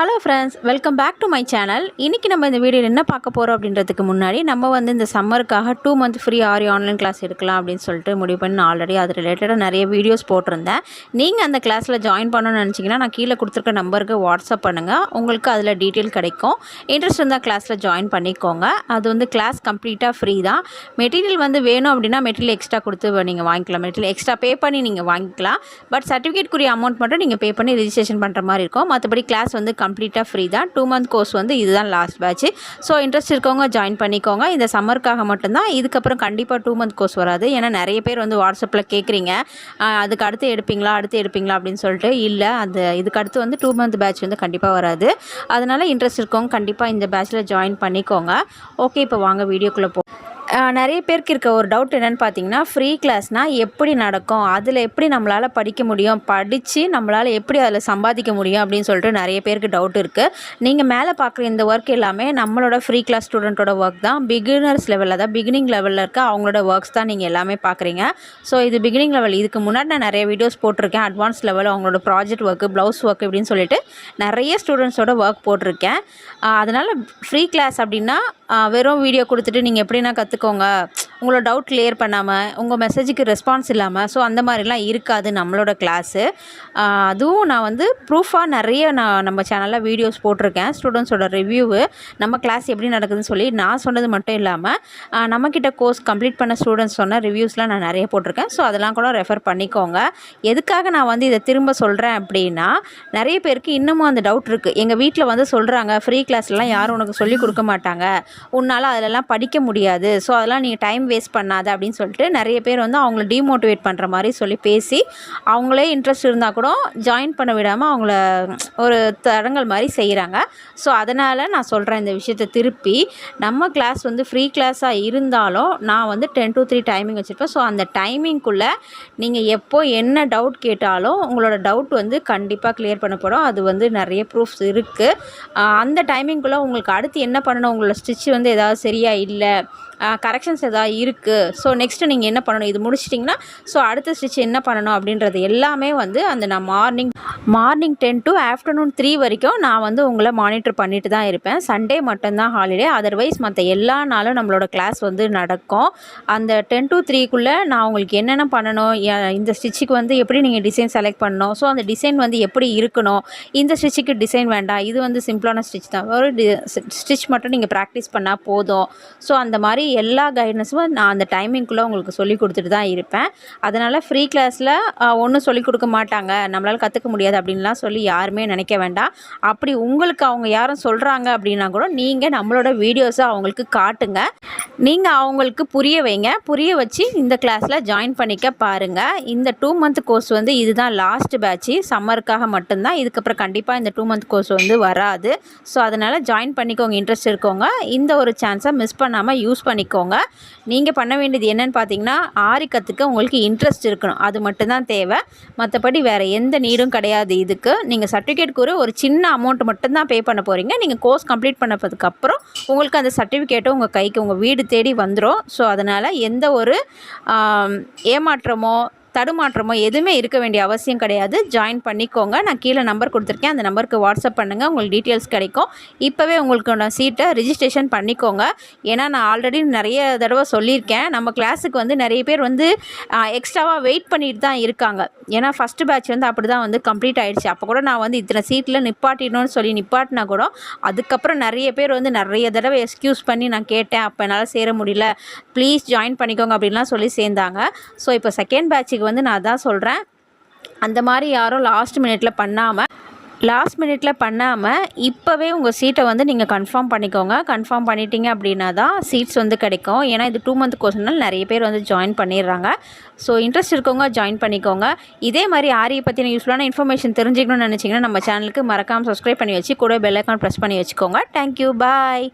Hello friends, welcome back to my channel. இன்றைக்கி நம்ம இந்த வீடியோவில் என்ன பார்க்க போகிறோம் அப்படின்றதுக்கு முன்னாடி நம்ம இந்த சம்மருக்காக 2 மந்த் ஃப்ரீ ஆரி ஆன்லைன் கிளாஸ் எடுக்கலாம் அப்படின்னு சொல்லிட்டு முடிவு பண்ணி நான் ஆல்ரெடி அது ரிலேட்டடாக நிறைய வீடியோஸ் போட்டிருந்தேன். நீங்கள் அந்த கிளாஸில் ஜாயின் பண்ணணும்னு நினச்சிங்கன்னா நான் கீழே கொடுத்துருக்க நம்பருக்கு வாட்ஸ்அப் பண்ணுங்கள். உங்களுக்கு அதில் டீட்டெயில் கிடைக்கும். இன்ட்ரெஸ்ட் இருந்தால் கிளாஸில் ஜாயின் பண்ணிக்கோங்க. அது கிளாஸ் கம்ப்ளீட்டாக ஃப்ரீ தான். மெட்டீரியல் வேணும் அப்படின்னா மெட்டீரியல் எக்ஸ்ட்ரா கொடுத்து நீங்கள் வாங்கிக்கலாம். மெட்டீரியல் எக்ஸ்ட்ரா பே பண்ணி நீங்கள் வாங்கிக்கலாம். பட் சர்டிஃபிகேட்க்குரிய அமௌண்ட் மட்டும் நீங்கள் பே பண்ணி ரிஜிஸ்ட்ரேஷன் பண்ணுற மாதிரி இருக்கும். மற்றபடி கிளாஸ் கம்ப்ளீட்டாக ஃப்ரீ தான். 2 மந்த் கோர்ஸ் இதுதான் லாஸ்ட் பேட்ச். ஸோ இன்ட்ரெஸ்ட் இருக்கவங்க ஜாயின் பண்ணிக்கோங்க. இந்த சம்மருக்காக மட்டும்தான். இதுக்கப்புறம் கண்டிப்பாக 2 மந்த் கோர்ஸ் வராது. ஏன்னா நிறைய பேர் வாட்ஸ்அப்பில் கேட்குறீங்க, அதுக்கு அடுத்து எடுப்பீங்களா அப்படின்னு சொல்லிட்டு. இல்லை, இதுக்கு அடுத்து 2 மந்த் பேட்ச் கண்டிப்பாக வராது. அதனால் இன்ட்ரெஸ்ட் இருக்கவங்க கண்டிப்பாக இந்த பேட்சில் ஜாயின் பண்ணிக்கோங்க. ஓகே, இப்போ வாங்க வீடியோக்குள்ளே நிறைய பேருக்கு இருக்க ஒரு டவுட் என்னென்னு பார்த்தீங்கன்னா, ஃப்ரீ கிளாஸ்னால் எப்படி நடக்கும், அதில் எப்படி நம்மளால் படிக்க முடியும், படித்து நம்மளால் எப்படி அதில் சம்பாதிக்க முடியும் அப்படின்னு சொல்லிட்டு நிறைய பேருக்கு டவுட் இருக்குது. நீங்கள் மேலே பார்க்குற இந்த ஒர்க் எல்லாமே நம்மளோட ஃப்ரீ கிளாஸ் ஸ்டூடெண்ட்டோட ஒர்க் தான். பிகினர்ஸ் லெவலில் தான், பிகினிங் லெவலில் இருக்க அவங்களோட ஒர்க்ஸ் தான் நீங்கள் எல்லாமே பார்க்குறீங்க. ஸோ இது பிகினிங் லெவல். இதுக்கு முன்னாடி நான் நிறைய வீடியோஸ் போட்டிருக்கேன். அட்வான்ஸ் லெவல் அவங்களோட ப்ராஜெக்ட் ஒர்க்கு, ப்ளவுஸ் ஒர்க் இப்படின்னு சொல்லிட்டு நிறைய ஸ்டூடெண்ட்ஸோட ஒர்க் போட்டிருக்கேன். அதனால் ஃப்ரீ கிளாஸ் அப்படின்னா வெறும் வீடியோ கொடுத்துட்டு நீங்கள் எப்படின்னா கற்றுக்கோங்க, உங்களோட டவுட் கிளியர் பண்ணாமல், உங்கள் மெசேஜுக்கு ரெஸ்பான்ஸ் இல்லாமல், ஸோ அந்த மாதிரிலாம் இருக்காது நம்மளோட கிளாஸு. அதுவும் நான் ப்ரூஃபாக நிறைய நம்ம சேனலில் வீடியோஸ் போட்டிருக்கேன். ஸ்டூடெண்ட்ஸோட ரிவ்யூவு, நம்ம கிளாஸ் எப்படி நடக்குதுன்னு சொல்லி நான் சொன்னது மட்டும் இல்லாமல் நம்மக்கிட்ட கோர்ஸ் கம்ப்ளீட் பண்ண ஸ்டூடெண்ட்ஸ் சொன்ன ரிவ்யூஸ்லாம் நான் நிறைய போட்டிருக்கேன். ஸோ அதெல்லாம் கூட ரெஃபர் பண்ணிக்கோங்க. எதுக்காக நான் இதை திரும்ப சொல்கிறேன் அப்படின்னா, நிறைய பேருக்கு இன்னமும் அந்த டவுட் இருக்குது. எங்கள் வீட்டில் சொல்கிறாங்க, ஃப்ரீ கிளாஸ்லாம் யாரும் உனக்கு சொல்லிக் கொடுக்க மாட்டாங்க, உன்னால் அதிலெல்லாம் படிக்க முடியாது, ஸோ அதெல்லாம் நீங்கள் டைம் வேஸ்ட் பண்ணாத அப்படின்னு சொல்லிட்டு நிறைய பேர் அவங்கள டிமோட்டிவேட் பண்ணுற மாதிரி சொல்லி பேசி, அவங்களே இன்ட்ரெஸ்ட் இருந்தால் கூட ஜாயின் பண்ண விடாமல் அவங்கள ஒரு தடங்கல் மாதிரி செய்கிறாங்க. ஸோ அதனால் நான் சொல்கிறேன் இந்த விஷயத்தை திருப்பி. நம்ம கிளாஸ் ஃப்ரீ கிளாஸாக இருந்தாலும் நான் 10 to 3 டைமிங் வச்சுருப்பேன். ஸோ அந்த டைமிங்குள்ளே நீங்கள் எப்போ என்ன டவுட் கேட்டாலும் உங்களோட டவுட் கண்டிப்பாக கிளியர் பண்ணப்படும். அது நிறைய ப்ரூஃப்ஸ் இருக்குது. அந்த டைமிங்குள்ளே உங்களுக்கு அடுத்து என்ன பண்ணணும், உங்களோட ஸ்டிச் ஏதாவது சரியாக இல்லை, கரெக்ஷன்ஸ் ஏதாவது இருக்குது, ஸோ நெக்ஸ்ட்டு நீங்கள் என்ன பண்ணணும், இது முடிச்சிட்டிங்கன்னா ஸோ அடுத்த ஸ்டிச் என்ன பண்ணணும் அப்படின்றது எல்லாமே அந்த நான் மார்னிங் 10 to ஆஃப்டர்நூன் 3 வரைக்கும் நான் உங்களை மானிட்டர் பண்ணிட்டு தான் இருப்பேன். சண்டே மட்டும்தான் ஹாலிடே. அதர்வைஸ் மற்ற எல்லா நாளும் நம்மளோட கிளாஸ் நடக்கும். அந்த 10 to 3க்குள்ளே நான் உங்களுக்கு என்னென்ன பண்ணணும், இந்த ஸ்டிச்சுக்கு எப்படி நீங்கள் டிசைன் செலக்ட் பண்ணணும், ஸோ அந்த டிசைன் எப்படி இருக்கணும், இந்த ஸ்டிச்சுக்கு டிசைன் வேண்டாம், இது சிம்பிளான ஸ்டிச் தான், ஒரு ஸ்டிச் மட்டும் நீங்கள் ப்ராக்டிஸ் பண்ணால் போதும். ஸோ அந்த மாதிரி எல்லா கைடன்ஸும் நான் அந்த டைமிங்குள்ளே உங்களுக்கு சொல்லிக் கொடுத்துட்டு தான் இருப்பேன். அதனால் ஃப்ரீ கிளாஸில் ஒன்றும் சொல்லிக் கொடுக்க மாட்டாங்க, நம்மளால் கற்றுக்க முடியாது அப்படின்லாம் சொல்லி யாருமே நினைக்க வேண்டாம். அப்படி உங்களுக்கு அவங்க யாரும் சொல்கிறாங்க அப்படின்னா கூட நீங்கள் நம்மளோட வீடியோஸை அவங்களுக்கு காட்டுங்க. நீங்கள் அவங்களுக்கு புரிய வைங்க. புரிய வச்சு இந்த கிளாஸில் ஜாயின் பண்ணிக்க பாருங்கள். இந்த 2 மந்த் கோர்ஸ் இதுதான் லாஸ்ட் பேட்ச்சு. சம்மருக்காக மட்டும்தான். இதுக்கப்புறம் கண்டிப்பாக இந்த 2 மந்த் கோர்ஸ் வராது. ஸோ அதனால் ஜாயின் பண்ணிக்கோங்க. இன்ட்ரெஸ்ட் இருக்கவங்க இந்த ஒரு சான்ஸை மிஸ் பண்ணாமல் யூஸ் பண்ணிக்கோங்க. நீங்கள் பண்ண வேண்டியது என்னென்னு பார்த்தீங்கன்னா, ஆரி கற்றுக்க உங்களுக்கு இன்ட்ரெஸ்ட் இருக்கணும். அது மட்டும்தான் தேவை. மற்றபடி வேறு எந்த நீடும் கிடையாது. இதுக்கு நீங்கள் சர்டிஃபிகேட்க்கு ஒரு சின்ன அமௌண்ட் மட்டும்தான் பே பண்ண போகிறீங்க. நீங்கள் கோர்ஸ் கம்ப்ளீட் பண்ணதுக்கப்புறம் உங்களுக்கு அந்த சர்டிஃபிகேட்டும் உங்கள் கைக்கு உங்கள் வீடு தேடி வந்துடும். ஸோ அதனால் எந்த ஒரு ஏமாற்றமோ தடுமாற்றமோ எதுவுமே இருக்க வேண்டிய அவசியம் கிடையாது. ஜாயின் பண்ணிக்கோங்க. நான் கீழே நம்பர் கொடுத்துருக்கேன். அந்த நம்பருக்கு வாட்ஸ்அப் பண்ணுங்கள், உங்களுக்கு டீட்டெயில்ஸ் கிடைக்கும். இப்போவே உங்களுக்கு சீட்டை ரிஜிஸ்ட்ரேஷன் பண்ணிக்கோங்க. ஏன்னா நான் ஆல்ரெடி நிறைய தடவை சொல்லியிருக்கேன், நம்ம கிளாஸுக்கு நிறைய பேர் எக்ஸ்ட்ராவாக வெயிட் பண்ணிட்டு தான் இருக்காங்க. ஏன்னா ஃபஸ்ட்டு பேட்ச் அப்படி தான் கம்ப்ளீட் ஆகிடுச்சு. அப்போ கூட நான் இத்தனை சீட்டில் நிப்பாட்டிடணும்னு சொல்லி நிப்பாட்டினா கூட அதுக்கப்புறம் நிறைய பேர் நிறைய தடவை எக்ஸ்கியூஸ் பண்ணி நான் கேட்டேன், அப்போ என்னால் சேர முடியல, ப்ளீஸ் ஜாயின் பண்ணிக்கோங்க அப்படின்லாம் சொல்லி சேர்ந்தாங்க. ஸோ இப்போ செகண்ட் பேட்சுக்கு நான் அதான் சொல்கிறேன், அந்த மாதிரி யாரும் லாஸ்ட் மினிட்ல பண்ணாமல் இப்போவே உங்கள் சீட்டை நீங்கள் கன்ஃபார்ம் பண்ணிக்கோங்க. கன்ஃபார்ம் பண்ணிட்டீங்க அப்படின்னா தான் சீட்ஸ் கிடைக்கும். ஏன்னா இது 2 மந்த் கோர்ஸ்னால நிறைய பேர் ஜாயின் பண்ணிடுறாங்க. ஸோ இன்ட்ரெஸ்ட் இருக்கவங்க ஜாயின் பண்ணிக்கோங்க. இதே மாதிரி ஆரியை பற்றின யூஸ்ஃபுல்லான இன்ஃபர்மேஷன் தெரிஞ்சுக்கணும்னு நினச்சிங்கன்னா நம்ம சேனலுக்கு மறக்காமல் சப்ஸ்கிரைப் பண்ணி வச்சு கூட பெல் ஐக்கான் ப்ரெஸ் பண்ணி வச்சுக்கோங்க. தேங்க்யூ, பாய்.